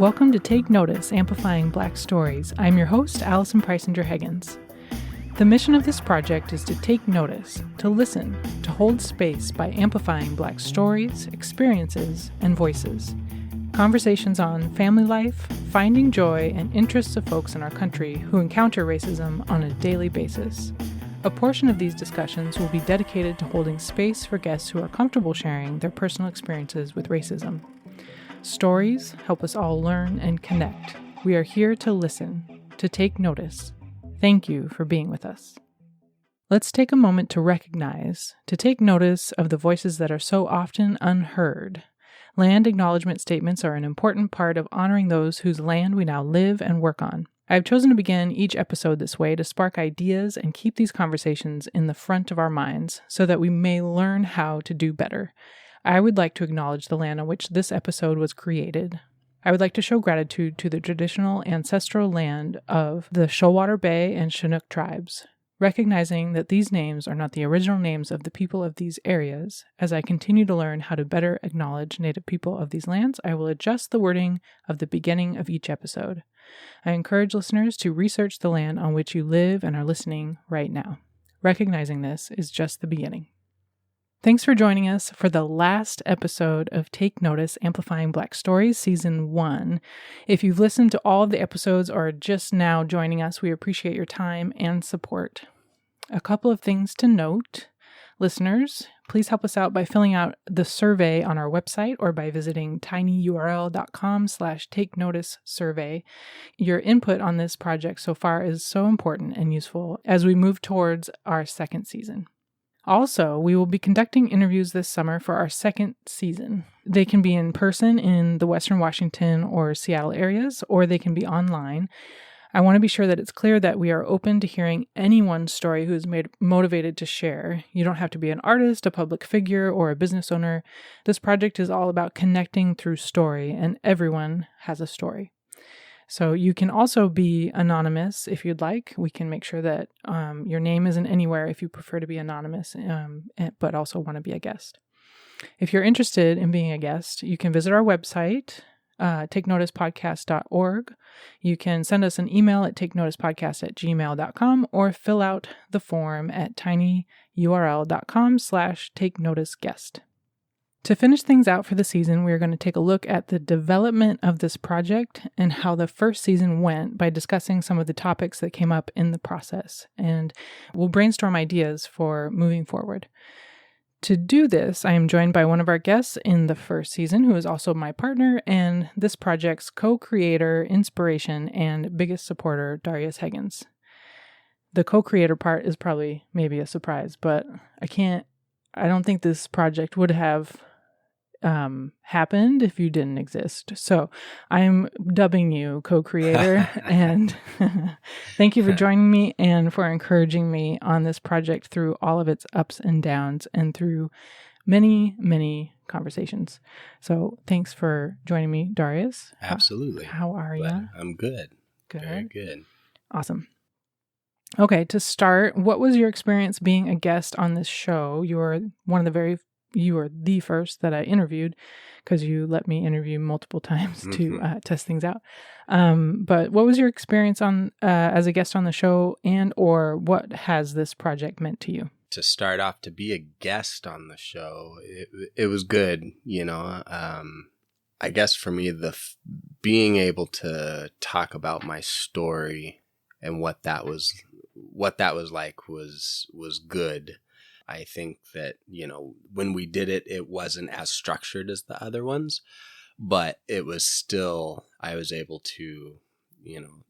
Welcome to Take Notice, Amplifying Black Stories. I'm your host, Allison Preisinger-Heggins. The mission of this project is to take notice, to listen, to hold space by amplifying Black stories, experiences, and voices. Conversations on family life, finding joy, and interests of folks in our country who encounter racism on a daily basis. A portion of these discussions will be dedicated to holding space for guests who are comfortable sharing their personal experiences with racism. Stories help us all learn and connect. We are here to listen, to take notice. Thank you for being with us. Let's take a moment to recognize, to take notice of the voices that are so often unheard. Land acknowledgement statements are an important part of honoring those whose land we now live and work on. I've chosen to begin each episode this way to spark ideas and keep these conversations in the front of our minds so that we may learn how to do better. I would like to acknowledge the land on which this episode was created. I would like to show gratitude to the traditional ancestral land of the Shoalwater Bay and Chinook tribes, recognizing that these names are not the original names of the people of these areas. As I continue to learn how to better acknowledge Native people of these lands, I will adjust the wording of the beginning of each episode. I encourage listeners to research the land on which you live and are listening right now. Recognizing this is just the beginning. Thanks for joining us for the last episode of Take Notice, Amplifying Black Stories, Season 1. If you've listened to all of the episodes or are just now joining us, we appreciate your time and support. A couple of things to note. Listeners, please help us out by filling out the survey on our website or by visiting tinyurl.com/take-notice-survey. Your input on this project so far is so important and useful as we move towards our second season. Also, we will be conducting interviews this summer for our second season. They can be in person in the Western Washington or Seattle areas, or they can be online. I want to be sure that it's clear that we are open to hearing anyone's story who is motivated to share. You don't have to be an artist, a public figure, or a business owner. This project is all about connecting through story, and everyone has a story. So you can also be anonymous if you'd like. We can make sure that your name isn't anywhere if you prefer to be anonymous, but also want to be a guest. If you're interested in being a guest, you can visit our website, takenoticepodcast.org. You can send us an email at takenoticepodcast@gmail.com or fill out the form at tinyurl.com/takenoticeguest. To finish things out for the season, we are going to take a look at the development of this project and how the first season went by discussing some of the topics that came up in the process. And we'll brainstorm ideas for moving forward. To do this, I am joined by one of our guests in the first season, who is also my partner and this project's co-creator, inspiration, and biggest supporter, Darius Heggins. The co-creator part is probably maybe a surprise, but I don't think this project would have happened if you didn't exist. So I'm dubbing you co-creator and thank you for joining me and for encouraging me on this project through all of its ups and downs and through many, many conversations. So thanks for joining me, Darius. Absolutely. How are you? I'm good. Good. Very good. Awesome. Okay, to start, what was your experience being a guest on this show? You were the first that I interviewed because you let me interview multiple times to test things out. But what was your experience on as a guest on the show, and or what has this project meant to you? To start off, to be a guest on the show, it was good. I guess for me, being able to talk about my story and what that was like was good. I think that, when we did it, it wasn't as structured as the other ones, but it was still, I was able to,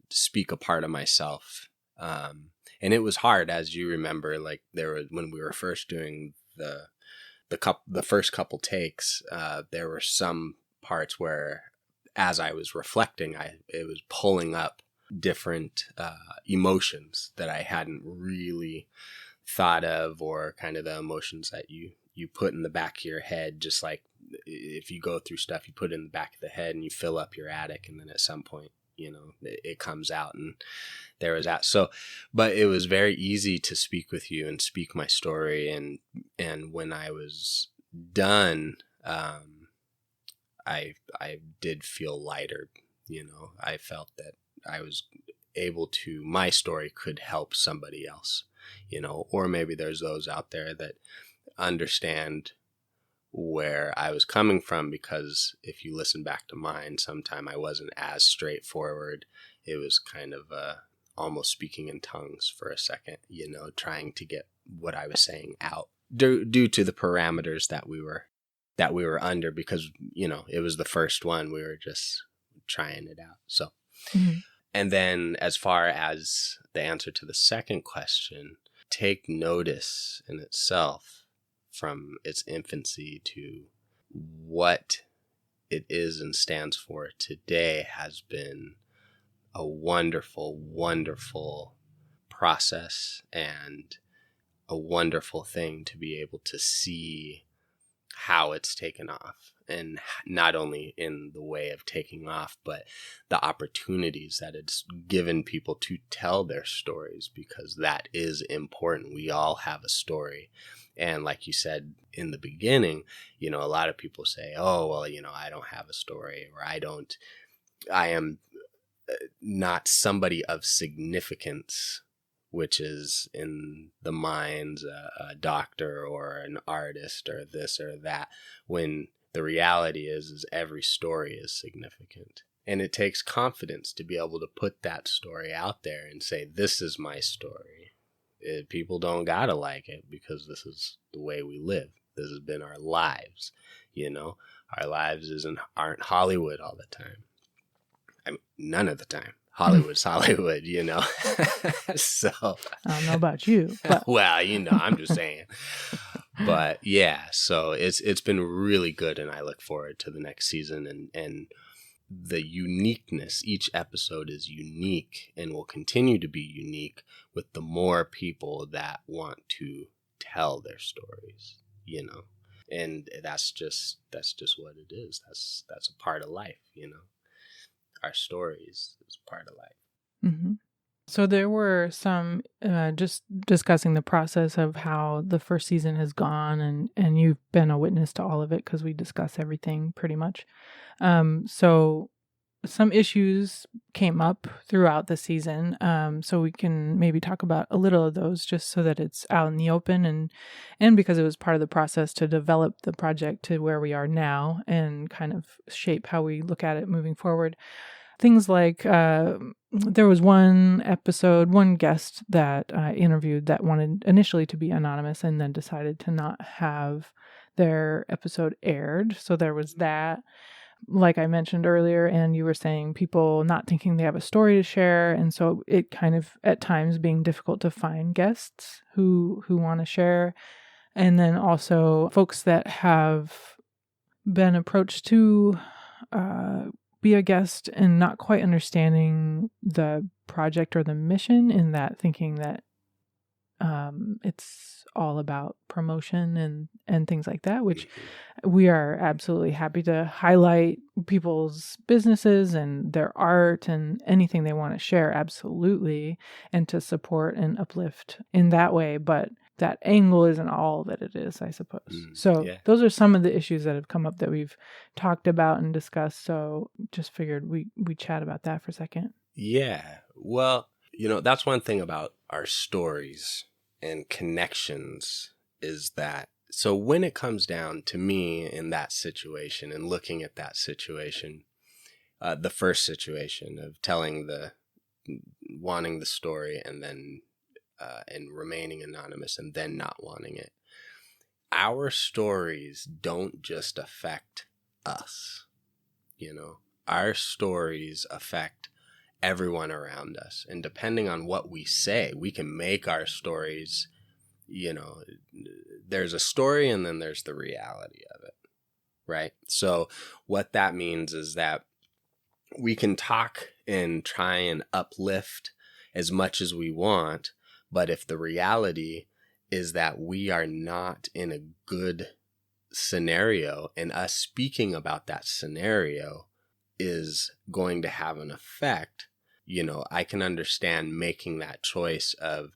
speak a part of myself. And it was hard, as you remember, like when we were first doing the first couple takes, there were some parts where, as I was reflecting, it was pulling up different emotions that I hadn't really thought of, or kind of the emotions that you put in the back of your head, just like if you go through stuff, you put it in the back of the head and you fill up your attic, and then at some point, it comes out, and there was that. So, but it was very easy to speak with you and speak my story, and when I was done, I did feel lighter, I felt that I was able to, my story could help somebody else, or maybe there's those out there that understand where I was coming from, because if you listen back to mine, sometime I wasn't as straightforward. It was kind of almost speaking in tongues for a second, trying to get what I was saying out due to the parameters that we were under, because, it was the first one. We were just trying it out. So, And then as far as the answer to the second question, take notice in itself from its infancy to what it is and stands for today has been a wonderful, wonderful process, and a wonderful thing to be able to see how it's taken off, and not only in the way of taking off, but the opportunities that it's given people to tell their stories, because that is important. We all have a story. And like you said in the beginning, a lot of people say, oh, well, I don't have a story, or I am not somebody of significance, which is in the minds a doctor or an artist or this or that, when the reality is every story is significant. And it takes confidence to be able to put that story out there and say, this is my story. People don't gotta like it, because this is the way we live. This has been our lives. Our lives aren't Hollywood all the time. I mean, none of the time. Hollywood's Hollywood, So I don't know about you, but well, I'm just saying. But yeah, so it's been really good, and I look forward to the next season, and the uniqueness. Each episode is unique and will continue to be unique with the more people that want to tell their stories, And that's just what it is. That's a part of life, Our stories is part of life. Mm-hmm. So there were some, just discussing the process of how the first season has gone, and you've been a witness to all of it, because we discuss everything pretty much. So some issues came up throughout the season. So we can maybe talk about a little of those, just so that it's out in the open, and because it was part of the process to develop the project to where we are now, and kind of shape how we look at it moving forward. Things like there was one guest that I interviewed that wanted initially to be anonymous, and then decided to not have their episode aired. So there was that. Like I mentioned earlier, and you were saying, people not thinking they have a story to share. And so it kind of at times being difficult to find guests who want to share. And then also folks that have been approached to be a guest and not quite understanding the project or the mission, in that thinking that it's all about promotion and things like that, which we are absolutely happy to highlight people's businesses and their art and anything they want to share, absolutely, and to support and uplift in that way. But that angle isn't all that it is, I suppose. So those are some of the issues that have come up that we've talked about and discussed. So just figured we chat about that for a second. Yeah. Well, that's one thing about our stories and connections, is that, so when it comes down to me in that situation and looking at that situation, the first situation of wanting the story, and then and remaining anonymous, and then not wanting it, our stories don't just affect us. Our stories affect everyone around us. And depending on what we say, we can make our stories, there's a story and then there's the reality of it, right? So what that means is that we can talk and try and uplift as much as we want, but if the reality is that we are not in a good scenario, and us speaking about that scenario is going to have an effect, I can understand making that choice of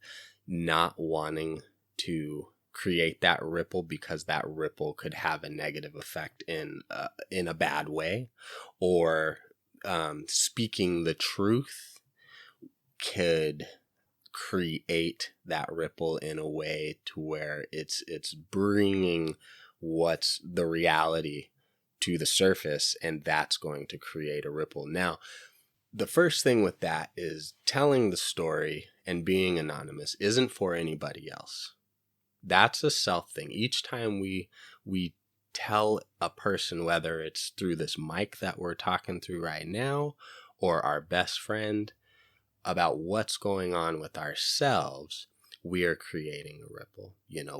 not wanting to create that ripple, because that ripple could have a negative effect in a bad way, or speaking the truth could create that ripple in a way to where it's bringing what's the reality to the surface, and that's going to create a ripple. Now, the first thing with that is telling the story and being anonymous isn't for anybody else. That's a self thing. Each time we tell a person, whether it's through this mic that we're talking through right now or our best friend, about what's going on with ourselves, we are creating a ripple.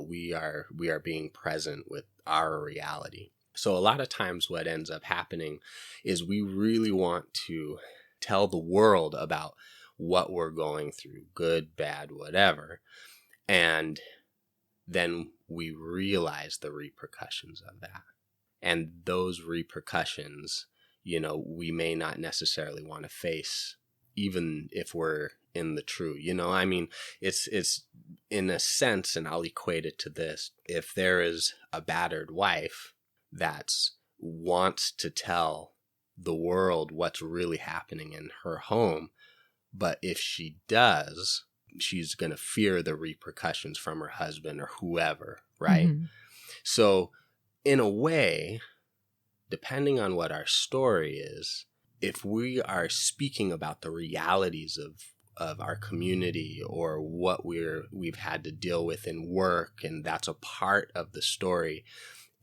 We are being present with our reality. So a lot of times what ends up happening is we really want to tell the world about what we're going through, good, bad, whatever. And then we realize the repercussions of that. And those repercussions, we may not necessarily want to face, even if we're in the true. It's in a sense, and I'll equate it to this. If there is a battered wife that wants to tell the world what's really happening in her home, but if she does, she's going to fear the repercussions from her husband or whoever, right? Mm-hmm. So in a way, depending on what our story is, if we are speaking about the realities of our community or what we've had to deal with in work, and that's a part of the story,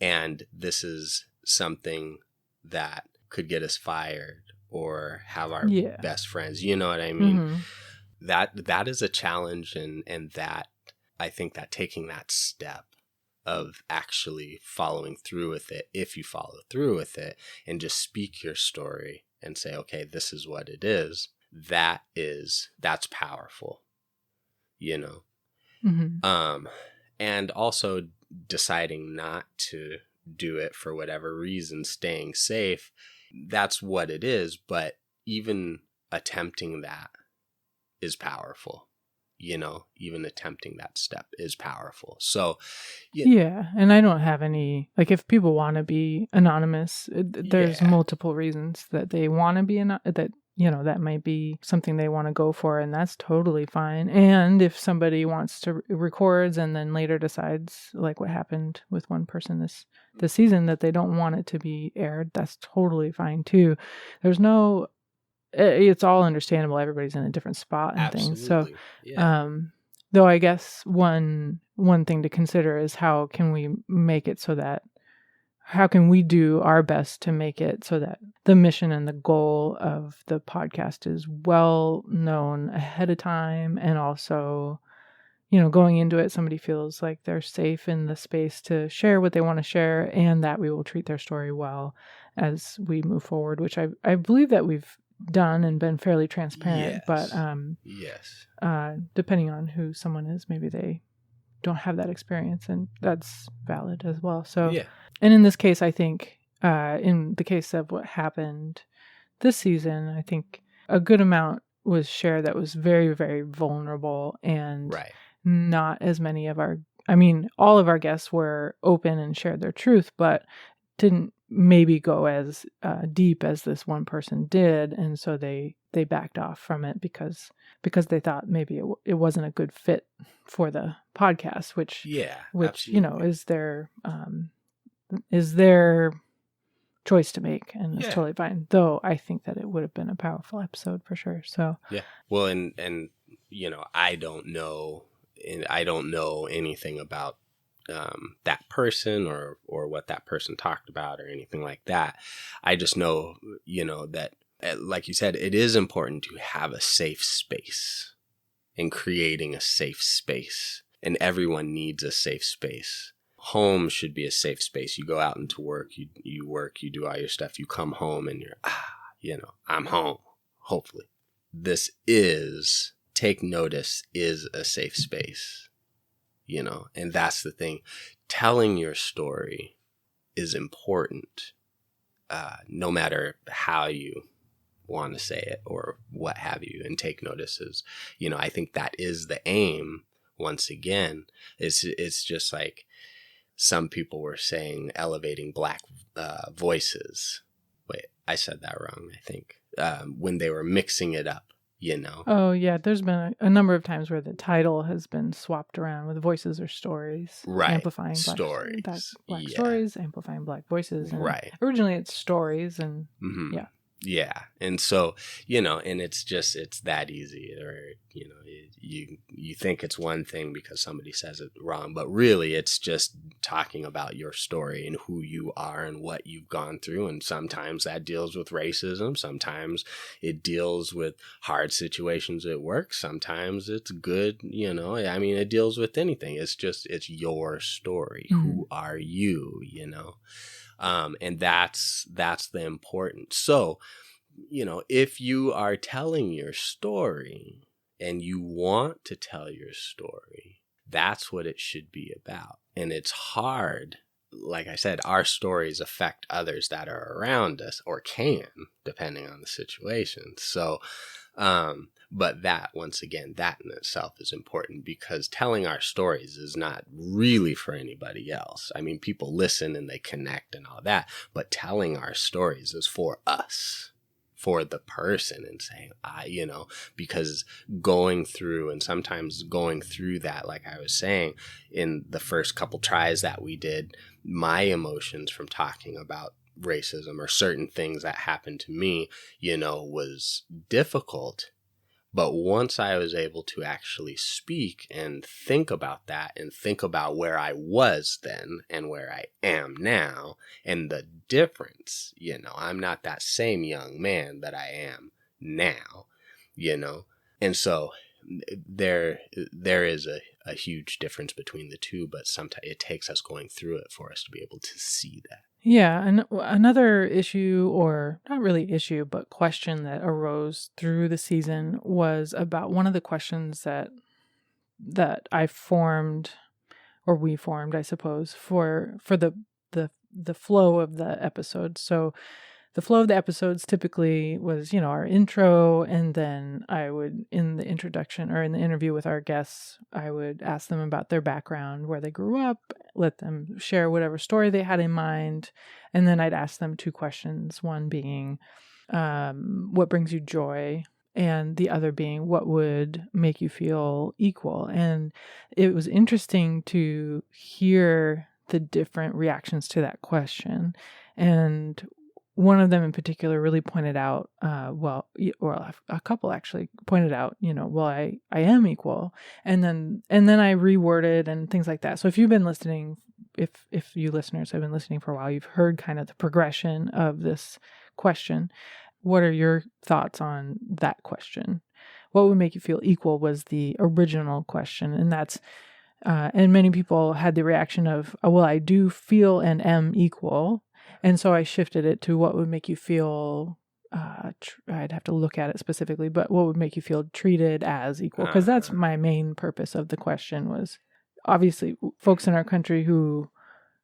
and this is something that could get us fired or have our best friends, you know what I mean? Mm-hmm. That is a challenge, and that I think that taking that step of actually following through with it, if you follow through with it and just speak your story and say, okay, this is what it is, that's powerful, Mm-hmm. And also deciding not to do it for whatever reason, staying safe, that's what it is. But even attempting that is powerful. Even attempting that step is powerful. So, yeah. And I don't have any, if people want to be anonymous, there's multiple reasons that they want to be that might be something they want to go for, and that's totally fine. And if somebody wants to records and then later decides, like what happened with one person this season, that they don't want it to be aired, that's totally fine too. It's all understandable. Everybody's in a different spot and Absolutely. Things. So, though I guess one thing to consider is how can we do our best to make it so that the mission and the goal of the podcast is well known ahead of time, and also, going into it, somebody feels like they're safe in the space to share what they want to share, and that we will treat their story well as we move forward, which I believe that we've done and been fairly transparent. But depending on who someone is, maybe they don't have that experience, and that's valid as well. So, and in this case, I think in the case of what happened this season, I think a good amount was shared that was very, very vulnerable, and not as many of all of our guests were open and shared their truth, but didn't maybe go as deep as this one person did, and so they backed off from it because they thought maybe it wasn't a good fit for the podcast, which is their choice to make, and it's totally fine. Though I think that it would have been a powerful episode for sure. So well, and I don't know anything about that person or what that person talked about or anything like that. I just know, that, like you said, it is important to have a safe space, and creating a safe space, and everyone needs a safe space. Home should be a safe space. You go out into work, you work, you do all your stuff, you come home and you're, I'm home, hopefully. Take notice is a safe space. And that's the thing. Telling your story is important, no matter how you want to say it or what have you, and take notices. I think that is the aim. Once again, it's just like some people were saying, elevating Black voices. Wait, I said that wrong, I think. when they were mixing it up, you know. Oh, yeah. There's been a number of times where the title has been swapped around with voices or stories. Right. Amplifying Stories. black stories, amplifying black voices. And right. Originally it's stories and yeah. Yeah. And so, you know, and it's that easy, or, you know, you think it's one thing because somebody says it wrong, but really it's just talking about your story and who you are and what you've gone through. And sometimes that deals with racism. Sometimes it deals with hard situations at work. Sometimes it's good, you know, I mean, it deals with anything. It's your story. Mm-hmm. Who are you, you know? And that's the important. So, you know, if you are telling your story and you want to tell your story, that's what it should be about. And it's hard. Like I said, our stories affect others that are around us, or can, depending on the situation. So, but that, once again, that in itself is important, because telling our stories is not really for anybody else. I mean, people listen and they connect and all that, but telling our stories is for us, for the person, and saying, you know, because going through that, like I was saying, in the first couple tries that we did, my emotions from talking about racism or certain things that happened to me, you know, was difficult. But once I was able to actually speak and think about that, and think about where I was then and where I am now, and the difference, you know, I'm not that same young man that I am now, you know. And so there is a huge difference between the two, but sometimes it takes us going through it for us to be able to see that. Yeah, and another issue, or not really issue, but question that arose through the season was about one of the questions that I formed, or we formed, I suppose, for the flow of the episodes. So the flow of the episodes typically was, you know, our intro, and then I would, in the introduction or in the interview with our guests, I would ask them about their background, where they grew up, let them share whatever story they had in mind, and then I'd ask them two questions, one being, what brings you joy? And the other being, what would make you feel equal? And it was interesting to hear the different reactions to that question. And one of them in particular really pointed out, a couple actually pointed out, you know, well, I am equal. And then I reworded and things like that. So if you've been listening, if you listeners have been listening for a while, you've heard kind of the progression of this question. What are your thoughts on that question? What would make you feel equal was the original question. And that's, and many people had the reaction of, oh, well, I do feel and am equal. And so I shifted it to what would make you feel, I'd have to look at it specifically, but what would make you feel treated as equal? Because that's my main purpose of the question, was obviously folks in our country who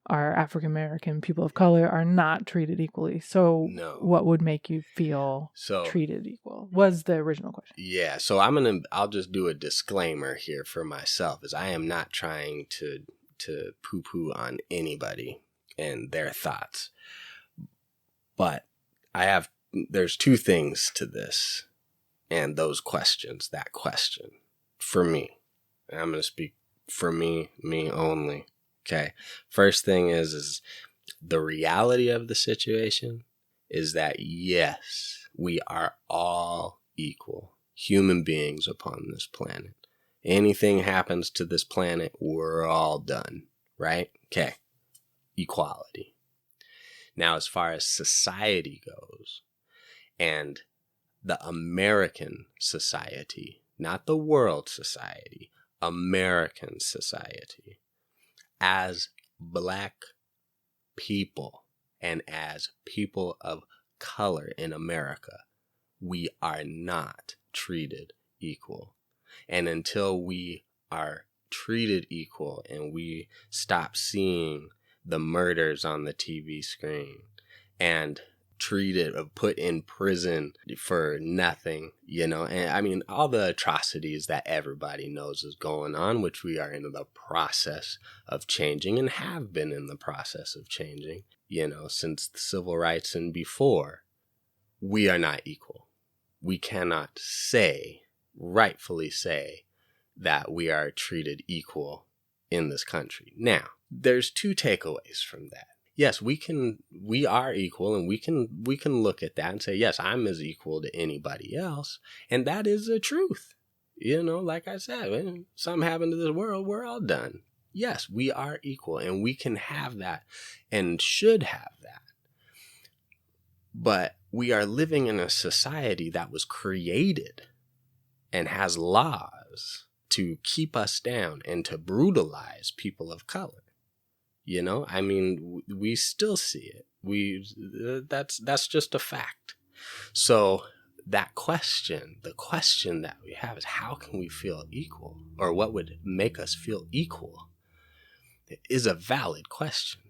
are African-American, people of color, are not treated equally. So what would make you feel treated equal was the original question. Yeah. So I'll just do a disclaimer here for myself, is I am not trying to poo-poo on anybody and their thoughts. But there's two things to this and those questions, that question, for me. And I'm going to speak for me only. Okay. First thing is the reality of the situation is that, yes, we are all equal human beings upon this planet. Anything happens to this planet, we're all done, right? Okay. Equality. Now, as far as society goes, and the American society, not the world society, American society, as Black people and as people of color in America, we are not treated equal. And until we are treated equal and we stop seeing the murders on the TV screen and treated or put in prison for nothing, you know, and I mean, all the atrocities that everybody knows is going on, which we are in the process of changing and have been in the process of changing, you know, since the civil rights and before. we are not equal. We cannot rightfully say that we are treated equal in this country. Now, there's two takeaways from that. Yes, we are equal, and we can look at that and say, yes, I'm as equal to anybody else. And that is the truth. Like I said, when something happened to this world, we're all done. Yes, we are equal, and we can have that and should have that. But we are living in a society that was created and has laws to keep us down and to brutalize people of color. We still see it. That's just a fact. So the question that we have is, how can we feel equal, or what would make us feel equal, is a valid question.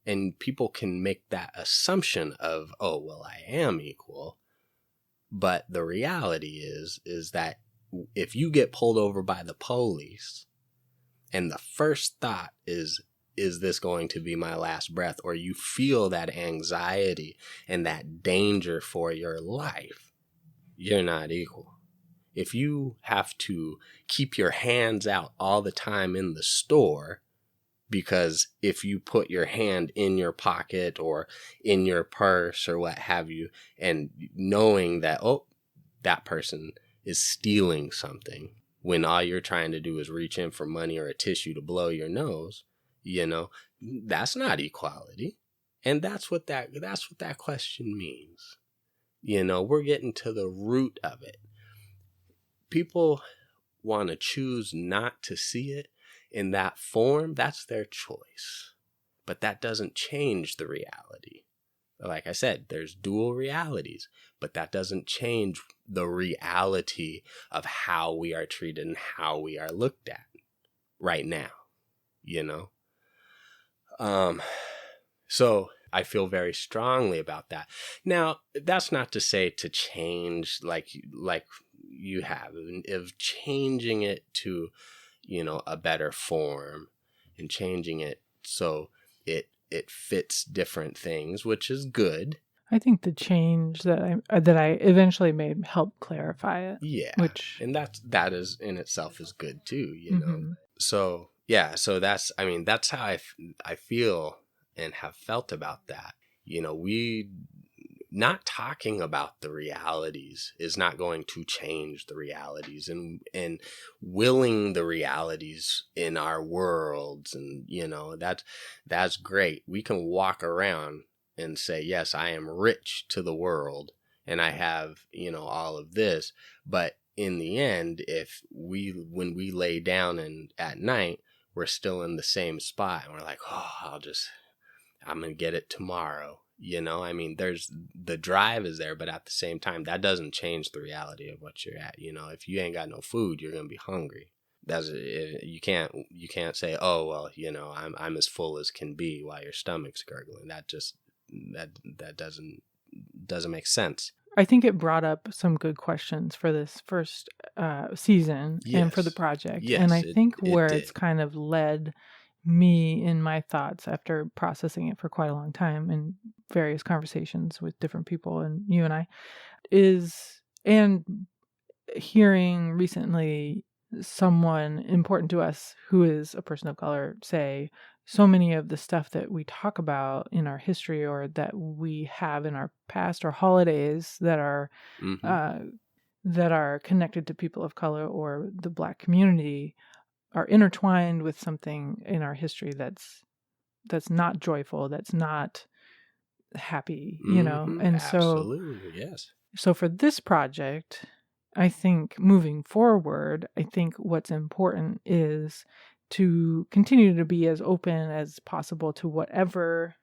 And people can make that assumption of, oh, well, I am equal. But the reality is that if you get pulled over by the police and the first thought is this going to be my last breath? Or you feel that anxiety and that danger for your life, you're not equal. If you have to keep your hands out all the time in the store, because if you put your hand in your pocket or in your purse or what have you, and knowing that, oh, that person is stealing something, when all you're trying to do is reach in for money or a tissue to blow your nose, that's not equality. And that's what that question means. We're getting to the root of it. People want to choose not to see it in that form. That's their choice. But that doesn't change the reality. Like I said, there's dual realities, but that doesn't change the reality of how we are treated and how we are looked at right now, So I feel very strongly about that. Now, that's not to say to change like you have, of changing it to, a better form and changing it so it fits different things, which is good. I think the change that I eventually made helped clarify it. Yeah, and that is in itself is good too, Mm-hmm. So yeah, so that's how I feel and have felt about that. We not talking about the realities is not going to change the realities, and willing the realities in our worlds, and that's great. We can walk around and say, yes, I am rich to the world and I have, all of this. But in the end, when we lay down and at night, we're still in the same spot and we're like, oh, I'm going to get it tomorrow. There's the drive is there, but at the same time, that doesn't change the reality of what you're at. If you ain't got no food, you're going to be hungry. You can't say, oh, well, I'm as full as can be while your stomach's gurgling. That doesn't make sense. I think it brought up some good questions for this first season. Yes. And for the project. Yes, and I think where it's kind of led me in my thoughts after processing it for quite a long time in various conversations with different people and you and I and hearing recently someone important to us who is a person of color say so many of the stuff that we talk about in our history or that we have in our past or holidays that are that are connected to people of color or the Black community are intertwined with something in our history that's not joyful, that's not happy, and absolutely, yes. So for this project, I think moving forward, I think what's important is to continue to be as open as possible to whatever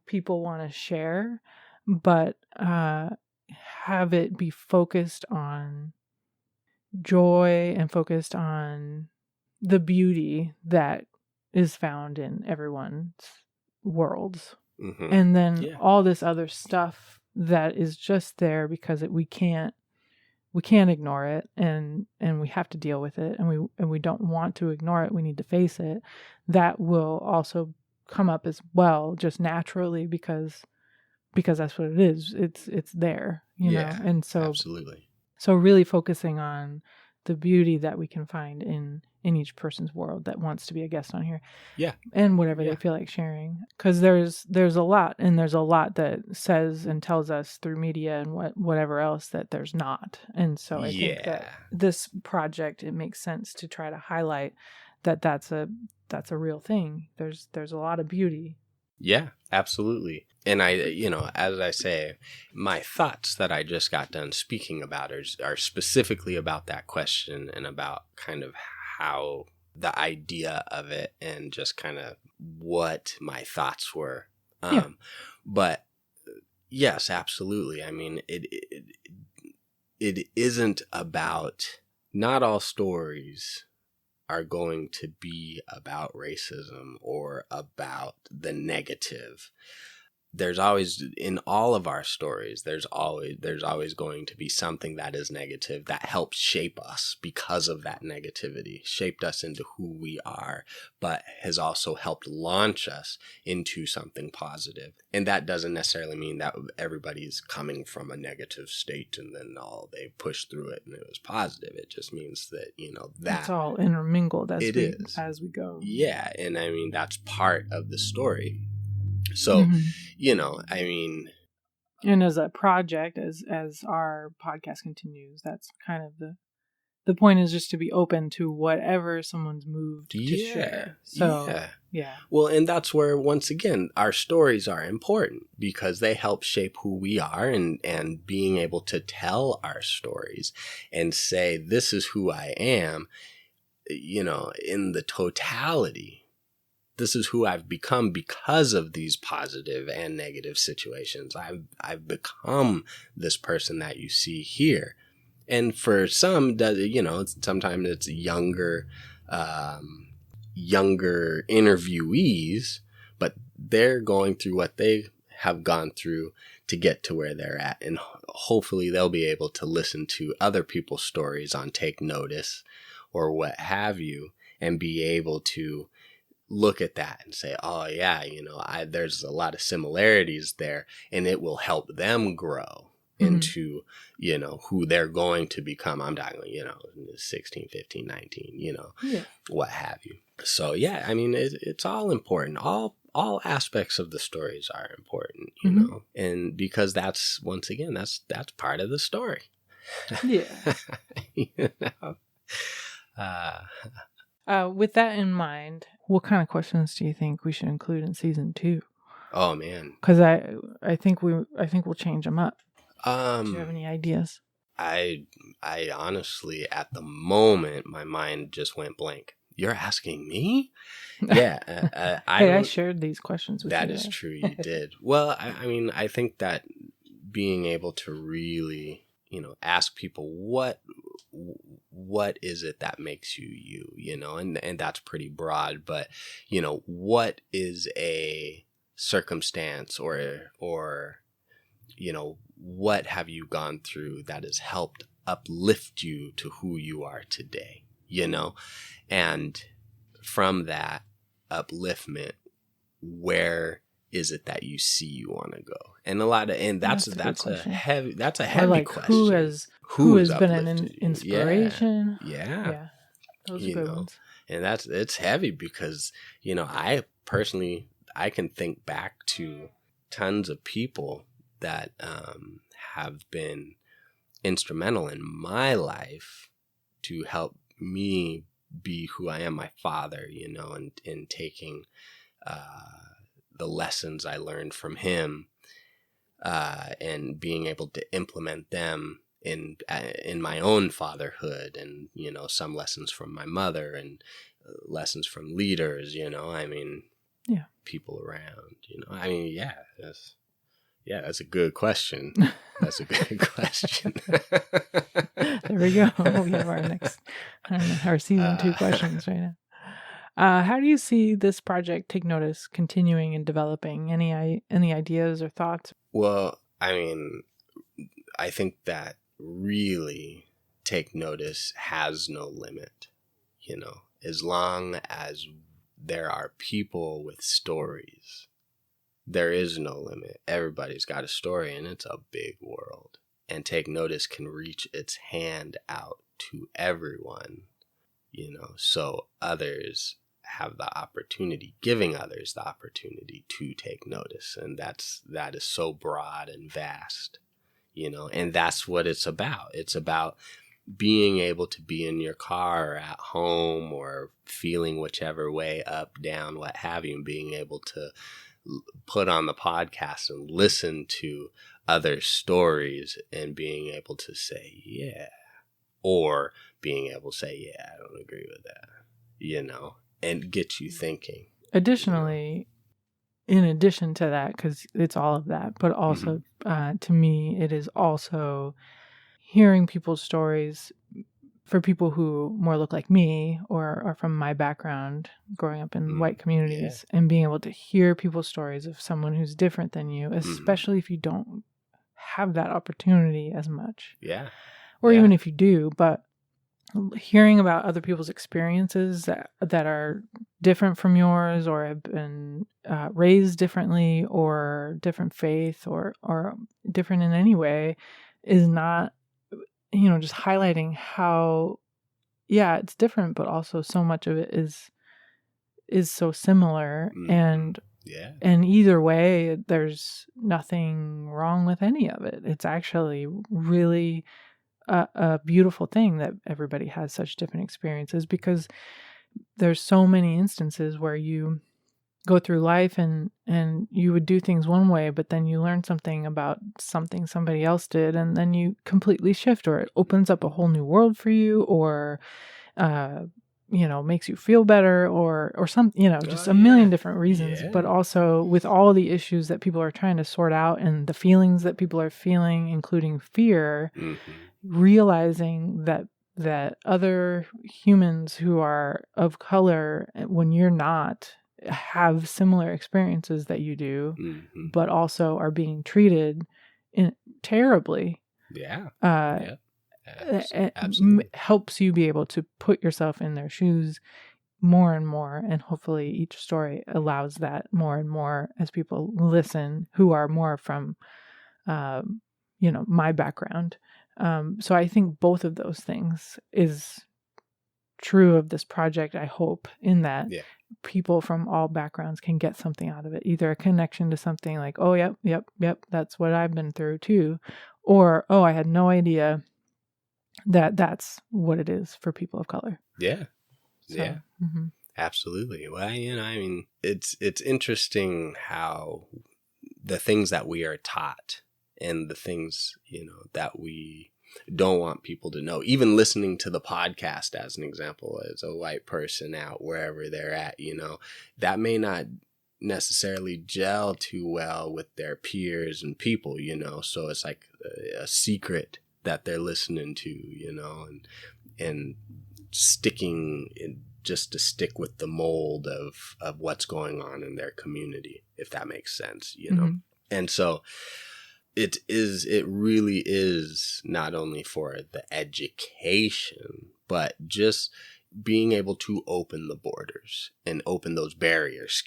people want to share, but have it be focused on joy and focused on the beauty that is found in everyone's worlds. Mm-hmm. And then all this other stuff that is just there because we can't ignore it and we have to deal with it and we don't want to ignore it. We need to face it. That will also come up as well, just naturally because because that's what it is. It's there, you know? And so, absolutely. So really focusing on the beauty that we can find in each person's world that wants to be a guest on here. Yeah. And whatever they feel like sharing. Because there's a lot, and there's a lot that says and tells us through media and whatever else that there's not. And so I think that this project, it makes sense to try to highlight that that's a real thing. There's a lot of beauty. Yeah, absolutely. And I, as I say, my thoughts that I just got done speaking about are specifically about that question and about kind of how the idea of it and just kind of what my thoughts were. But yes, absolutely. I mean, it isn't about, not all stories are going to be about racism or about the negative. There's always, in all of our stories, there's always going to be something that is negative that helps shape us because of that negativity, shaped us into who we are, but has also helped launch us into something positive. And that doesn't necessarily mean that everybody's coming from a negative state and then they pushed through it and it was positive. It just means that, that it's all intermingled as we go. Yeah. And I mean, that's part of the story. So, I mean, and as a project, as our podcast continues, that's kind of the point, is just to be open to whatever someone's moved to share. So, yeah. Well, and that's where, once again, our stories are important because they help shape who we are, and being able to tell our stories and say, this is who I am, in the totality. This is who I've become because of these positive and negative situations. I've become this person that you see here. And for some, sometimes it's younger interviewees, but they're going through what they have gone through to get to where they're at. And hopefully they'll be able to listen to other people's stories on Take Notice or what have you, and be able to look at that and say, oh yeah, there's a lot of similarities there, and it will help them grow into, who they're going to become. I'm talking, 16, 15, 19, what have you. So yeah, I mean, it's all important. All aspects of the stories are important, you know, and because that's, once again, that's part of the story. Yeah. With that in mind, what kind of questions do you think we should include in season 2? Oh man, because I think we'll change them up. Do you have any ideas? I honestly, at the moment, my mind just went blank. You're asking me? Yeah, I shared these questions with you. That is true, you did. Well, I mean, I think that being able to really, ask people what is it that makes you, and that's pretty broad, but, what is a circumstance or, what have you gone through that has helped uplift you to who you are today, and from that upliftment, where is it that you see you want to go? And that's a heavy question. Who has been an inspiration? Yeah. Those are good ones. And it's heavy because, I personally, I can think back to tons of people that have been instrumental in my life to help me be who I am, my father, and taking the lessons I learned from him and being able to implement them in my own fatherhood, and some lessons from my mother and lessons from leaders, people around, that's a good question. That's a good question. There we go. We have our season 2 questions right now. How do you see this project, Take Notice, continuing and developing? Any ideas or thoughts? Well, I mean, I think that really Take Notice has no limit, as long as there are people with stories There is no limit. Everybody's got a story, and it's a big world. And Take Notice can reach its hand out to everyone, so others have the opportunity, giving others the opportunity to take notice. And that is so broad and vast, and that's what it's about. It's about being able to be in your car or at home or feeling whichever way, up, down, what have you, and being able to put on the podcast and listen to other stories and being able to say, yeah, or being able to say, yeah, I don't agree with that, and get you thinking. Additionally, in addition to that, because it's all of that, but also to me, it is also hearing people's stories for people who more look like me or are from my background growing up in white communities, and being able to hear people's stories of someone who's different than you, especially if you don't have that opportunity as much. Yeah. Or even if you do, but hearing about other people's experiences that are different from yours, or have been raised differently, or different faith, or different in any way, is not, just highlighting how, it's different, but also so much of it is so similar. And either way, there's nothing wrong with any of it. It's actually really a beautiful thing that everybody has such different experiences, because there's so many instances where you go through life and you would do things one way, but then you learn something about something somebody else did, and then you completely shift, or it opens up a whole new world for you, or makes you feel better, or some, just a million different reasons. But also with all the issues that people are trying to sort out, and the feelings that people are feeling, including fear, realizing that other humans who are of color, when you're not, have similar experiences that you do, but also are being treated terribly. Absolutely. Helps you be able to put yourself in their shoes more and more, and hopefully each story allows that more and more as people listen who are more from my background. So I think both of those things is true of this project, I hope, in that people from all backgrounds can get something out of it, either a connection to something like, oh, yep, that's what I've been through too, or, oh, I had no idea that that's what it is for people of color. Absolutely. Well, it's interesting how the things that we are taught and the things, that we don't want people to know, even listening to the podcast as an example, as a white person out wherever they're at, that may not necessarily gel too well with their peers and people, so it's like a secret that they're listening to, and sticking just to stick with the mold of what's going on in their community, if that makes sense, And so it really is not only for the education, but just being able to open the borders and open those barriers.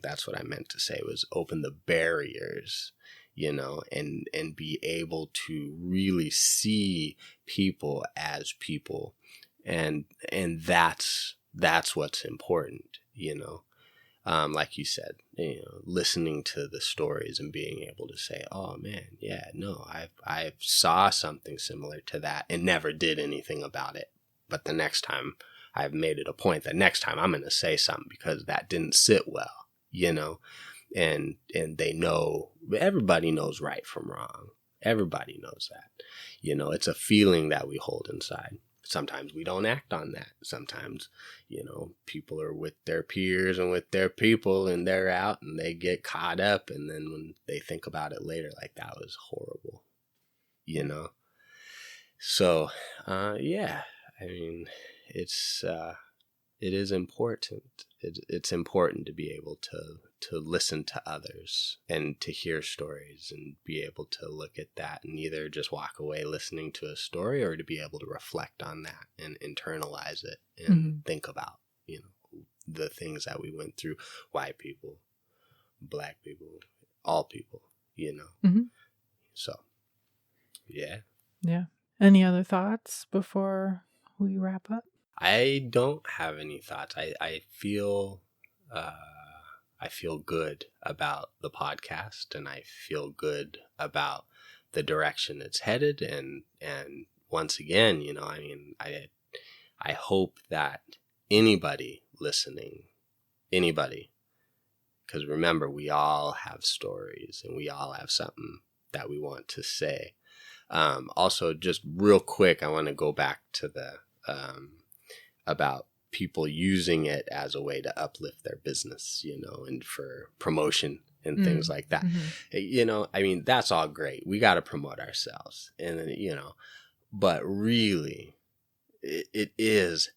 That's what I meant to say, was open the barriers, and be able to really see people as people. And that's what's important, like you said, listening to the stories and being able to say, oh man, I saw something similar to that and never did anything about it. But the next time, I've made it a point that next time I'm going to say something because that didn't sit well, and they know, everybody knows right from wrong. Everybody knows that, it's a feeling that we hold inside. Sometimes we don't act on that. Sometimes, people are with their peers and with their people, and they're out and they get caught up. And then when they think about it later, like, that was horrible, So, it is important. It's important to be able to listen to others and to hear stories and be able to look at that and either just walk away listening to a story, or to be able to reflect on that and internalize it and think about, the things that we went through, white people, black people, all people, Mm-hmm. So, yeah. Yeah. Any other thoughts before we wrap up? I don't have any thoughts. I feel good about the podcast, and I feel good about the direction it's headed. And once again, I hope that anybody listening, because remember, we all have stories and we all have something that we want to say. Also, just real quick, I want to go back to the about people using it as a way to uplift their business, and for promotion and things like that. Mm-hmm. That's all great. We got to promote ourselves, and but really, this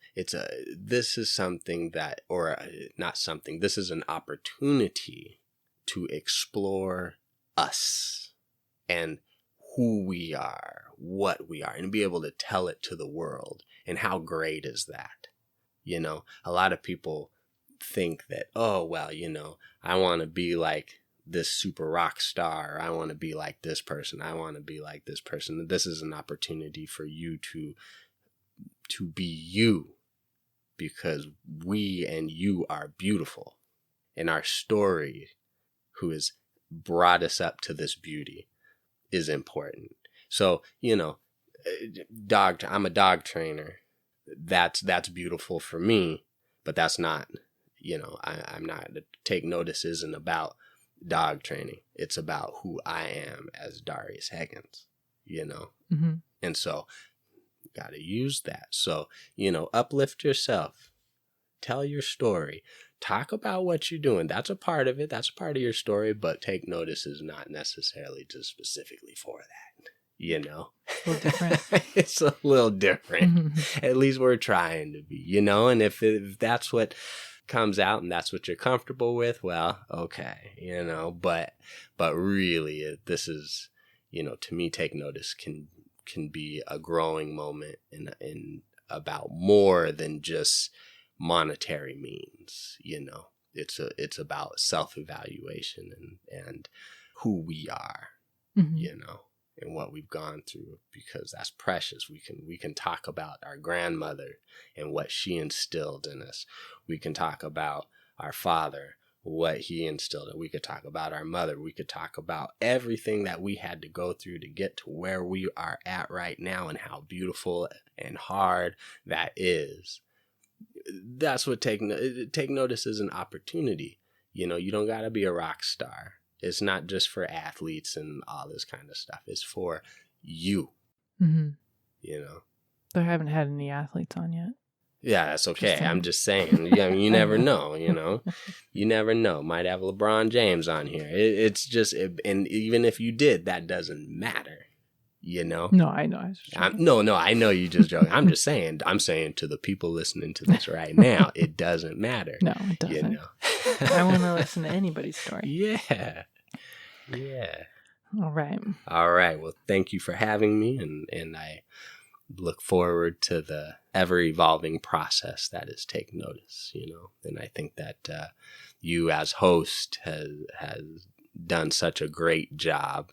is something that, or not something, this is an opportunity to explore us and who we are, what we are, and be able to tell it to the world. And how great is that? A lot of people think that, oh, well, I want to be like this super rock star. I want to be like this person. I want to be like this person. This is an opportunity for you to be you, because we and you are beautiful. And our story, who has brought us up to this beauty, is important. So, I'm a dog trainer. That's beautiful for me, but that's not, I'm not, Take Notice isn't about dog training. It's about who I am as Darius Heggins, Mm-hmm. And so got to use that. So, uplift yourself, tell your story, talk about what you're doing. That's a part of it. That's a part of your story, but Take Notice is not necessarily just specifically for that. A little different. It's a little different. Mm-hmm. At least we're trying to be, and if that's what comes out and that's what you're comfortable with, well, okay, but really this is, to me, Take Notice can be a growing moment in about more than just monetary means. It's about self-evaluation and who we are, Mm-hmm. And what we've gone through, because that's precious. We can talk about our grandmother and what she instilled in us. We can talk about our father, what he instilled. We could talk about our mother. We could talk about everything that we had to go through to get to where we are at right now, and how beautiful and hard that is. That's what Take Notice is, an opportunity. You don't got to be a rock star. It's not just for athletes and all this kind of stuff. It's for you. Mm-hmm. They haven't had any athletes on yet. Yeah, that's okay. I'm just saying. Yeah, you never know. You never know. Might have LeBron James on here. It's just, and even if you did, that doesn't matter. No, I know. I know you just joking. I'm just saying. I'm saying to the people listening to this right now, it doesn't matter. No, it doesn't. I want to listen to anybody's story. Yeah. All right. Well, thank you for having me, and I look forward to the ever-evolving process that is Take Notice. And I think that you as host has done such a great job,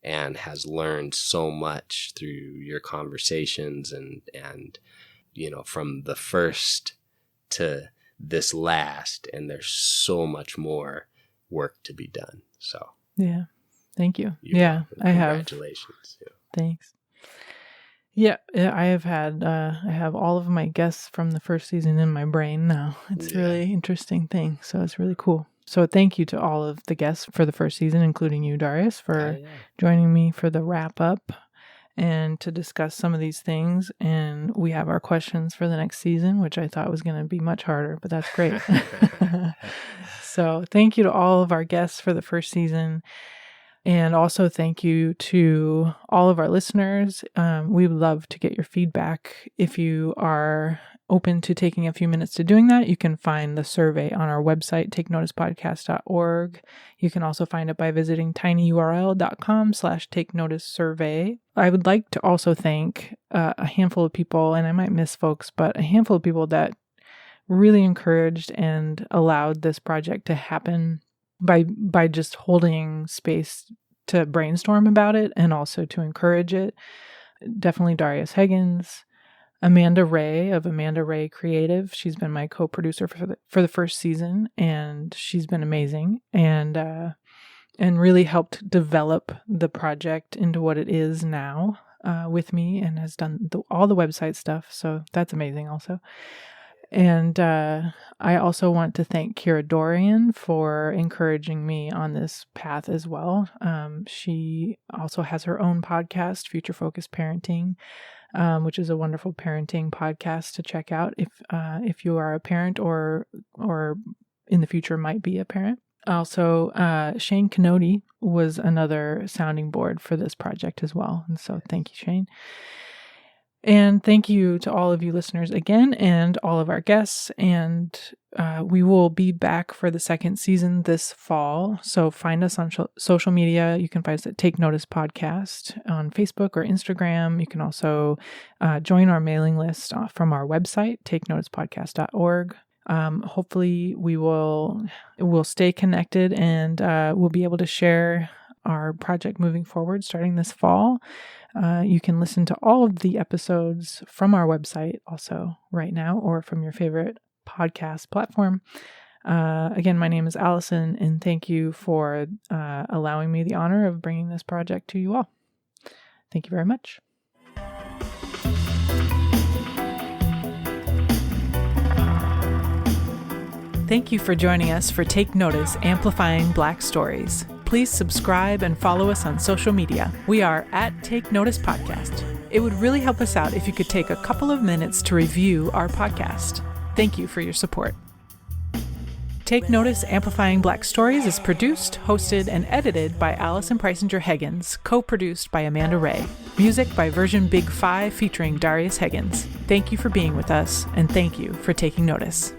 and has learned so much through your conversations and from the first to this last, and there's so much more work to be done. So yeah, thank you. Congratulations. Thanks. Yeah, I have all of my guests from the first season in my brain now. It's a really interesting thing. So it's really cool. So thank you to all of the guests for the first season, including you, Darius, for joining me for the wrap up and to discuss some of these things. And we have our questions for the next season, which I thought was going to be much harder, but that's great. So thank you to all of our guests for the first season. And also thank you to all of our listeners. We would love to get your feedback. If you are open to taking a few minutes to doing that, you can find the survey on our website, takenoticepodcast.org. You can also find it by visiting tinyurl.com/takenoticesurvey. I would like to also thank a handful of people, and I might miss folks, but a handful of people that really encouraged and allowed this project to happen. by just holding space to brainstorm about it and also to encourage it. Definitely Darius Heggins, Amanda Ray of Amanda Ray Creative. She's been my co-producer for the first season, and she's been amazing and really helped develop the project into what it is now with me, and has done all the website stuff. So that's amazing also. And I also want to thank Kira Dorian for encouraging me on this path as well. She also has her own podcast, Future Focused Parenting, which is a wonderful parenting podcast to check out if you are a parent or in the future might be a parent. Also, Shane Canody was another sounding board for this project as well. And so thank you, Shane. And thank you to all of you listeners again, and all of our guests. And we will be back for the second season this fall. So find us on social media. You can find us at Take Notice Podcast on Facebook or Instagram. You can also join our mailing list from our website, takenoticepodcast.org. Hopefully we'll stay connected, and we'll be able to share our project moving forward starting this fall. You can listen to all of the episodes from our website also right now, or from your favorite podcast platform. Again, my name is Allison, and thank you for allowing me the honor of bringing this project to you all. Thank you very much. Thank you for joining us for Take Notice, Amplifying Black Stories. Please subscribe and follow us on social media. We are at Take Notice Podcast. It would really help us out if you could take a couple of minutes to review our podcast. Thank you for your support. Take Notice, Amplifying Black Stories is produced, hosted, and edited by Allison Preisinger-Heggins, co-produced by Amanda Ray. Music by Version Big 5 featuring Darius Heggins. Thank you for being with us, and thank you for taking notice.